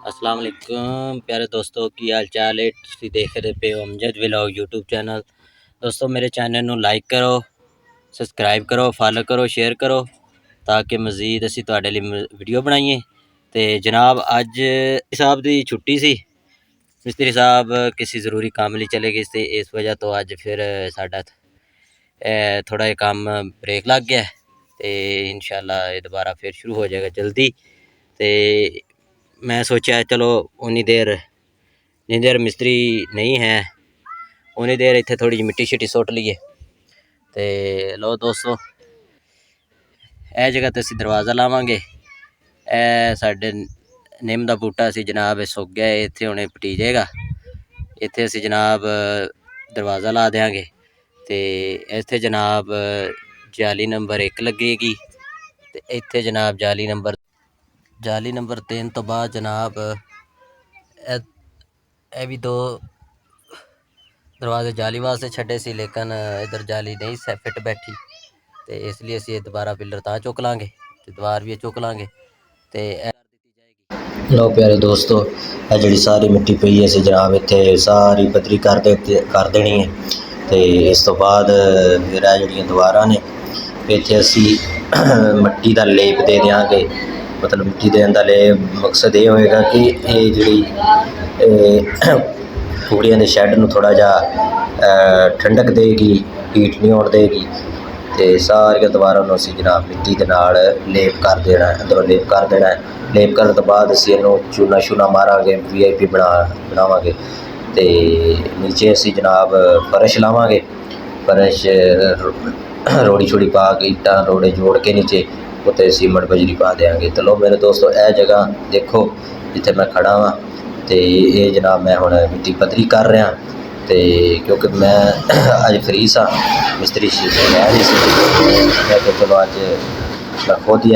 अस्सलाम वालेकुम प्यारे दोस्तों की हाल चाल है। ਤੁਸੀਂ ਦੇਖਦੇ ਪਏ ਹੋ ਅਮਜਦ ਵਲੌਗ YouTube ਚੈਨਲ। ਦੋਸਤੋ ਮੇਰੇ ਚੈਨਲ ਨੂੰ ਲਾਈਕ ਕਰੋ, ਸਬਸਕ੍ਰਾਈਬ ਕਰੋ, ਫਾਲੋ ਕਰੋ, ਸ਼ੇਅਰ ਕਰੋ ਤਾਂ ਕਿ ਮਜ਼ੀਦ ਅਸੀਂ ਤੁਹਾਡੇ ਲਈ ਵੀਡੀਓ ਬਣਾਈਏ। ਤੇ ਜਨਾਬ ਅੱਜ ਸਾਹਿਬ ਦੀ ਛੁੱਟੀ ਸੀ, ਮਿਸਤਰੀ ਸਾਹਿਬ ਕਿਸੇ ਜ਼ਰੂਰੀ ਕੰਮ ਲਈ ਚਲੇ ਗਏ ਤੇ ਇਸ ਵਜ੍ਹਾ ਤੋਂ ਅੱਜ ਫਿਰ ਸਾਡਾ ਥੋੜਾ ਜਿਹਾ ਕੰਮ ਬ੍ਰੇਕ ਲੱਗ ਗਿਆ ਤੇ इंशाल्लाह ये दोबारा फिर शुरू हो जाएगा जल्दी। तो मैं सोचा चलो उन्नी देर मिस्त्री नहीं है, उन्नी देर इत्थे थोड़ी जी मिट्टी शिट्टी सुट लीए। तो लो दोस्तों यह जगह तो असीं दरवाज़ा लावांगे। साडे निम दा बूटा सी जनाब सुक गया, इत्थे हुणे पटी जाएगा। इत्थे असीं जनाब दरवाज़ा ला देंगे। तो इत्थे जनाब जाली नंबर 1 लगेगी, तो इत्थे जनाब जाली नंबर 3 तो बाद जनाब ए भी 2 दरवाजे जाली वास्ते छड्डे सी, लेकिन इधर जाली नहीं फिट बैठी, तो इसलिए असीं दोबारा पिलर तां चुक लांगे ते दीवार भी चुक लांगे। तो लो प्यारे दोस्तों जी सारी मिट्टी पई है जनाब इत्थे सारी पद्धरी कर देनी है। तो इस तो बाद फिर जिहड़ियां दीवारां ने इत्थे असीं मिट्टी का लेप दे देंगे। मतलब मिट्टी देने का मकसद ये होएगा कि ये जिहड़ी कुड़ियां दे शैड नूं थोड़ा जिहा ठंडक देगी, हीट नहीं होण देगी। तो सारिया दीवारां नूं असीं जनाब मिट्टी दे नाल लेप कर देना है, अंदरों लेप कर देना है। लेप करने तो बाद असीं इहनूं चूना शूना मारांगे, VIP बनावांगे। तो नीचे असीं जनाब फर्श लावांगे, फर्श रोड़ी छोड़ी पा के ईटां रोड़े जोड़ के नीचे उत्ते सीमेंट बजरी पा देंगे। तो लो मेरे दोस्तों यह जगह देखो जिथे मैं खड़ा हाँ, तो ये जनाब मैं हुण मिट्टी पद्धरी कर रहा। तो क्योंकि मैं अज फ्री सा, मिस्त्री है नहीं सी, मैं चलो अज मैं खुद ही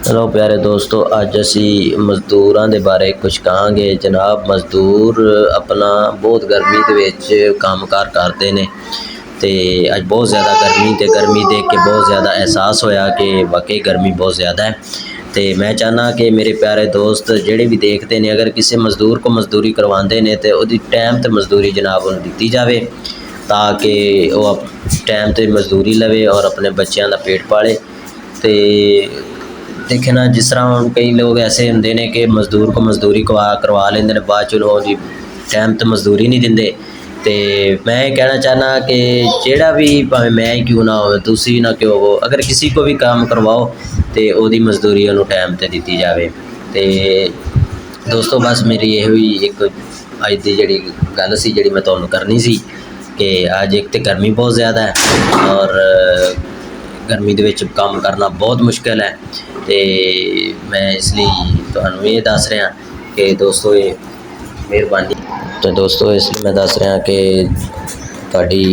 चलो प्यारे दोस्तों अज असी मजदूरों के बारे कुछ कहांगे। जनाब मजदूर अपना बहुत गर्मी के विच काम कार करते हैं। तो अज बहुत ज़्यादा गर्मी देख के बहुत ज़्यादा एहसास होया कि वाकई गर्मी बहुत ज़्यादा है। तो मैं चाहना कि मेरे प्यारे दोस्त जेड़े भी देखते हैं अगर किसी मजदूर को मजदूरी करवाते हैं तो वो टाइम तो मजदूरी जनाब उन्हें दी जाए, ताकि वह टाइम तो मजदूरी लवे और अपने बच्चों का पेट पाले। तो देखे ना जिस तरह कई लोग ऐसे होंगे ने कि मजदूर को मजदूरी करवा लेंगे ने, बाद चलो जी टाइम तो मजदूरी नहीं देंगे। तो मैं ये कहना चाहना कि जेड़ा भी भावें मैं ही क्यों ना हो, तुसी ना क्यों हो, अगर किसी को भी काम करवाओ तो वो मजदूरी उन्होंने टाइम पर दी जाए। तो दोस्तों बस मेरी ये हुई एक अज की जी गल सी जी मैं तुहानूं करनी सी कि अज एक तो गर्मी बहुत ज़्यादा है और गर्मी दे विच काम करना बहुत मुश्किल है। तो मैं इसलिए तुहानूं ये दस रहा कि दोस्तों ये मेहरबानी। तो दोस्तों इसलिए मैं दस रहा कि तुहाडी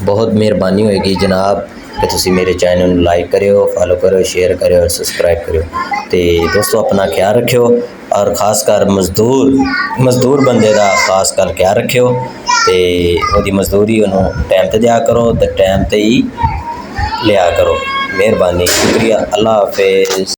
बहुत मेहरबानी होएगी जनाब कि तुसी मेरे चैनल नूं लाइक करियो, फॉलो करो, शेयर करियो और सबसक्राइब करियो। तो दोस्तों अपना ख्याल रखियो और खासकर मजदूर बंदे का खासकर ख्याल रखियो। तो वो मजदूरी उन्होंने टाइम पर दिया करो, तो टाइम पर ही लिया करो। मेहरबानी, शुक्रिया, अल्लाह हाफिज़।